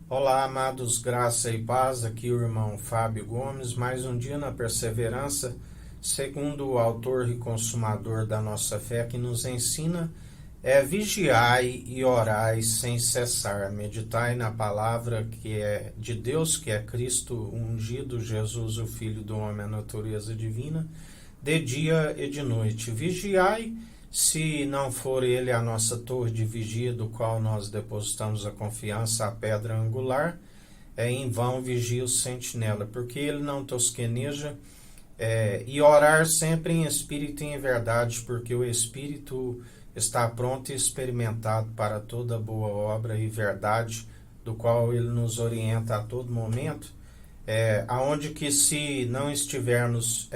Olá, amados, graça e paz, aqui o irmão Fábio Gomes, mais um dia na perseverança, segundo o autor e consumador da nossa fé, que nos ensina vigiai e orai sem cessar, meditai na palavra que é de Deus, que é Cristo ungido, Jesus, o Filho do homem, a natureza divina, de dia e de noite. Vigiai, se não for ele a nossa torre de vigia, do qual nós depositamos a confiança, a pedra angular, em vão vigia o sentinela, porque ele não tosqueneja, e orar sempre em espírito e em verdade, porque o espírito está pronto e experimentado para toda boa obra e verdade, do qual ele nos orienta a todo momento, aonde que se não estivermos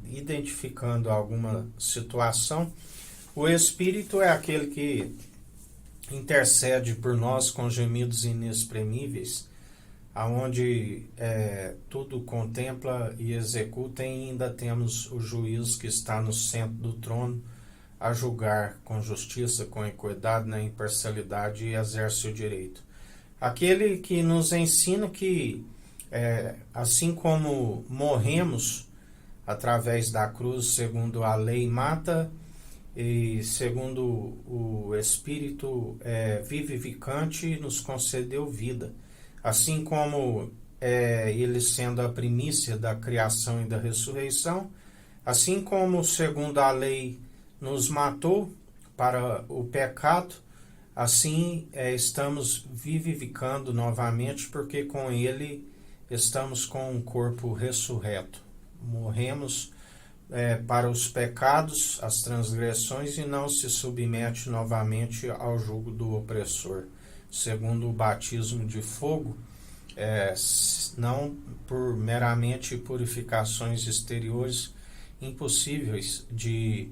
identificando alguma situação, o Espírito é aquele que intercede por nós com gemidos inexprimíveis, aonde tudo contempla e executa, e ainda temos o juiz que está no centro do trono a julgar com justiça, com equidade, na imparcialidade, e exerce o direito. Aquele que nos ensina que, assim como morremos através da cruz, segundo a lei mata, e segundo o Espírito vivificante nos concedeu vida. Assim como ele sendo a primícia da criação e da ressurreição, assim como segundo a lei nos matou para o pecado, assim estamos vivificando novamente, porque com ele estamos com um corpo ressurreto. Morremos para os pecados, as transgressões, e não se submete novamente ao jugo do opressor, segundo o batismo de fogo, não por meramente purificações exteriores impossíveis de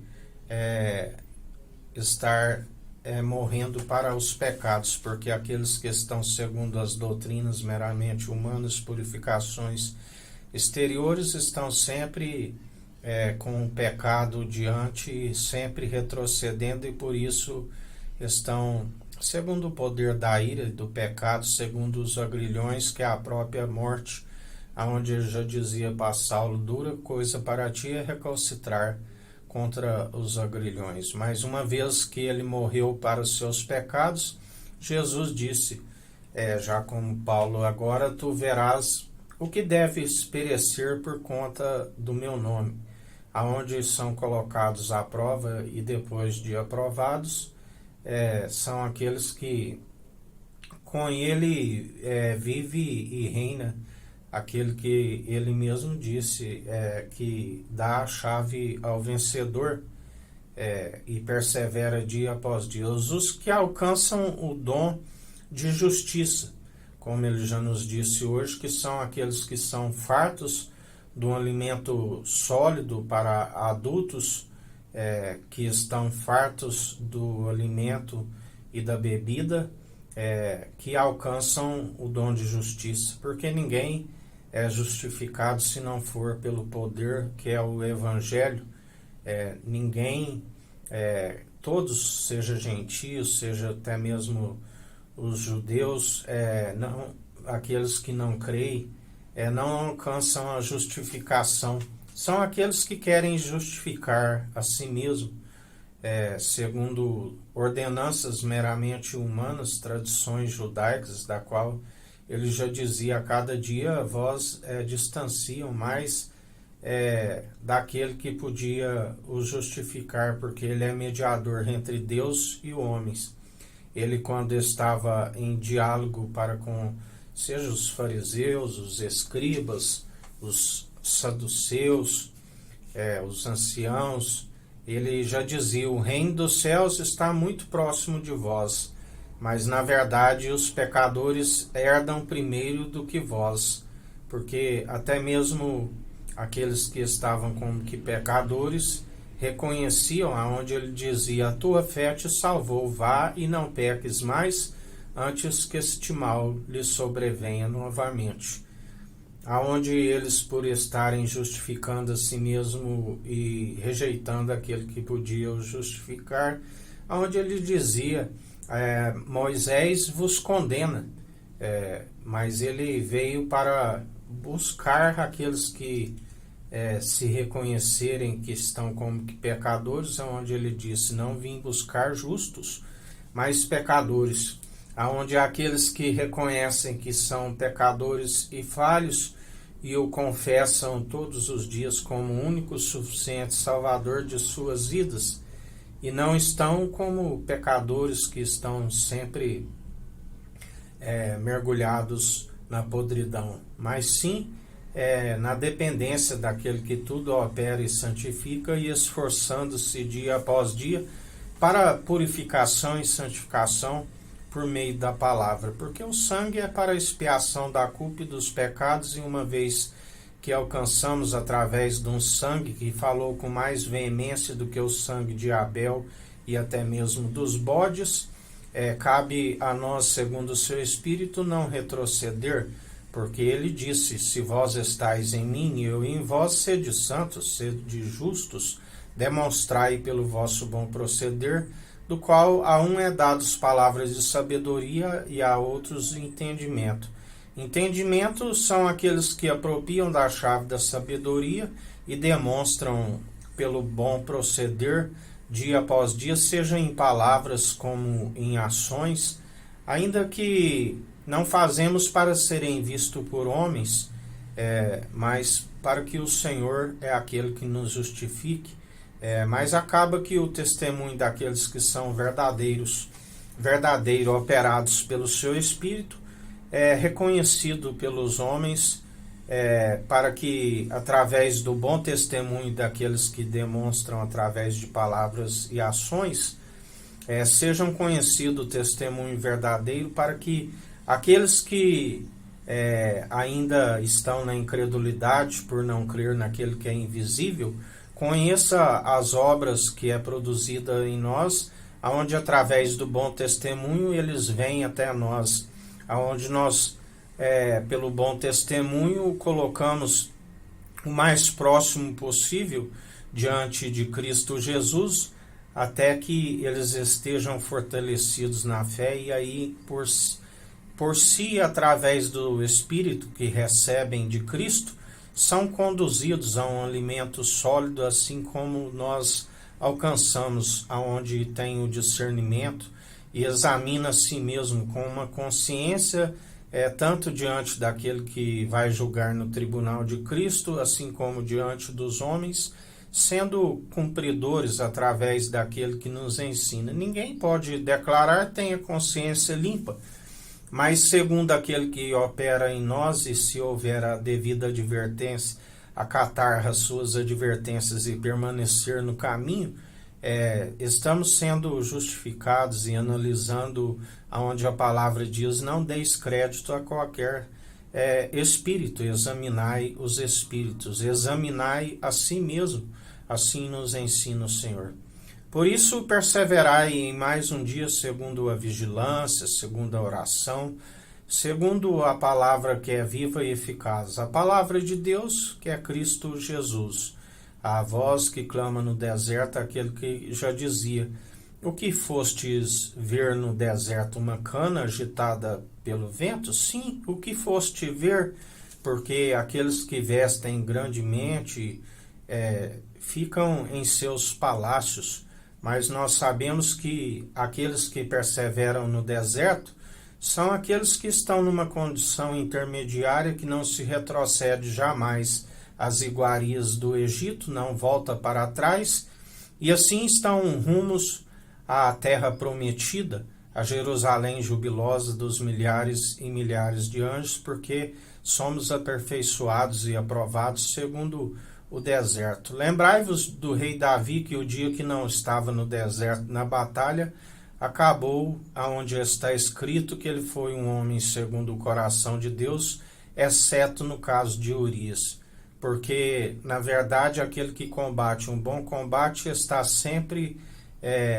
estar morrendo para os pecados, porque aqueles que estão segundo as doutrinas meramente humanas, purificações exteriores, estão sempre com o pecado diante, sempre retrocedendo, e por isso estão, segundo o poder da ira e do pecado, segundo os agrilhões, que é a própria morte, aonde ele já dizia para Saulo: dura coisa para ti é recalcitrar contra os agrilhões. Mas uma vez que ele morreu para os seus pecados, Jesus disse, já como Paulo: agora tu verás o que deves perecer por conta do meu nome, aonde são colocados à prova, e depois de aprovados, são aqueles que com ele vive e reina, aquele que ele mesmo disse que dá a chave ao vencedor, e persevera dia após dia. Os que alcançam o dom de justiça, como ele já nos disse hoje, que são aqueles que são fartos do alimento sólido para adultos, que estão fartos do alimento e da bebida, que alcançam o dom de justiça, porque ninguém é justificado se não for pelo poder que é o Evangelho. Ninguém, todos, seja gentios, seja até mesmo os judeus, não, aqueles que não creem, não alcançam a justificação. São aqueles que querem justificar a si mesmo, segundo ordenanças meramente humanas, tradições judaicas, da qual ele já dizia: a cada dia vós distanciam mais daquele que podia os justificar, porque ele é mediador entre Deus e homens. Ele, quando estava em diálogo para com, seja os fariseus, os escribas, os saduceus, os anciãos, ele já dizia: o reino dos céus está muito próximo de vós, mas na verdade os pecadores herdam primeiro do que vós, porque até mesmo aqueles que estavam como que pecadores reconheciam, aonde ele dizia: a tua fé te salvou, vá e não peques mais, antes que este mal lhe sobrevenha novamente. Aonde eles, por estarem justificando a si mesmo e rejeitando aquele que podia os justificar, aonde ele dizia: Moisés vos condena, mas ele veio para buscar aqueles que se reconhecerem que estão como que pecadores, onde ele disse, não vim buscar justos, mas pecadores, aonde aqueles que reconhecem que são pecadores e falhos e o confessam todos os dias como o único suficiente salvador de suas vidas, e não estão como pecadores que estão sempre mergulhados na podridão, mas sim na dependência daquele que tudo opera e santifica, e esforçando-se dia após dia para purificação e santificação por meio da palavra, porque o sangue é para a expiação da culpa e dos pecados, e uma vez que alcançamos através de um sangue que falou com mais veemência do que o sangue de Abel e até mesmo dos bodes, cabe a nós, segundo o seu Espírito, não retroceder, porque ele disse, se vós estáis em mim e eu em vós, sede santos, sede justos, demonstrai pelo vosso bom proceder, do qual a um é dados palavras de sabedoria e a outros entendimento. Entendimento são aqueles que apropriam da chave da sabedoria e demonstram pelo bom proceder, dia após dia, seja em palavras como em ações, ainda que não fazemos para serem vistos por homens, mas para que o Senhor é aquele que nos justifique. Mas acaba que o testemunho daqueles que são verdadeiro operados pelo seu Espírito, é reconhecido pelos homens, para que através do bom testemunho daqueles que demonstram através de palavras e ações, sejam conhecido o testemunho verdadeiro, para que aqueles que ainda estão na incredulidade por não crer naquele que é invisível, conheça as obras que é produzida em nós, aonde através do bom testemunho eles vêm até nós, aonde nós, pelo bom testemunho, colocamos o mais próximo possível diante de Cristo Jesus, até que eles estejam fortalecidos na fé, e aí por si, através do Espírito que recebem de Cristo, são conduzidos a um alimento sólido, assim como nós alcançamos aonde tem o discernimento e examina a si mesmo com uma consciência, tanto diante daquele que vai julgar no tribunal de Cristo, assim como diante dos homens, sendo cumpridores através daquele que nos ensina. Ninguém pode declarar tenha consciência limpa, mas segundo aquele que opera em nós, e se houver a devida advertência, acatar as suas advertências e permanecer no caminho, estamos sendo justificados, e analisando aonde a palavra diz, não deis crédito a qualquer espírito, examinai os espíritos, examinai a si mesmo, assim nos ensina o Senhor. Por isso, perseverai em mais um dia, segundo a vigilância, segundo a oração, segundo a palavra que é viva e eficaz, a palavra de Deus, que é Cristo Jesus. A voz que clama no deserto, aquele que já dizia, o que fostes ver no deserto, uma cana agitada pelo vento? Sim, o que foste ver, porque aqueles que vestem grandemente ficam em seus palácios, mas nós sabemos que aqueles que perseveram no deserto são aqueles que estão numa condição intermediária, que não se retrocede jamais às iguarias do Egito, não volta para trás, e assim estão rumos à terra prometida, a Jerusalém jubilosa dos milhares e milhares de anjos, porque somos aperfeiçoados e aprovados segundo o deserto. Lembrai-vos do rei Davi, que o dia que não estava no deserto na batalha, acabou aonde está escrito que ele foi um homem segundo o coração de Deus, exceto no caso de Urias. Porque, na verdade, aquele que combate um bom combate está sempre,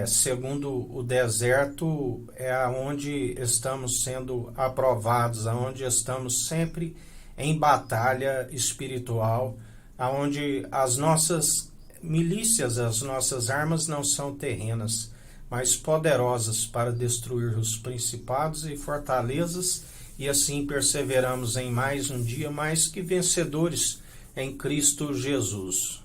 segundo o deserto, aonde estamos sendo aprovados, aonde estamos sempre em batalha espiritual, aonde as nossas milícias, as nossas armas não são terrenas, mas poderosas para destruir os principados e fortalezas e assim perseveramos em mais um dia, mais que vencedores em Cristo Jesus.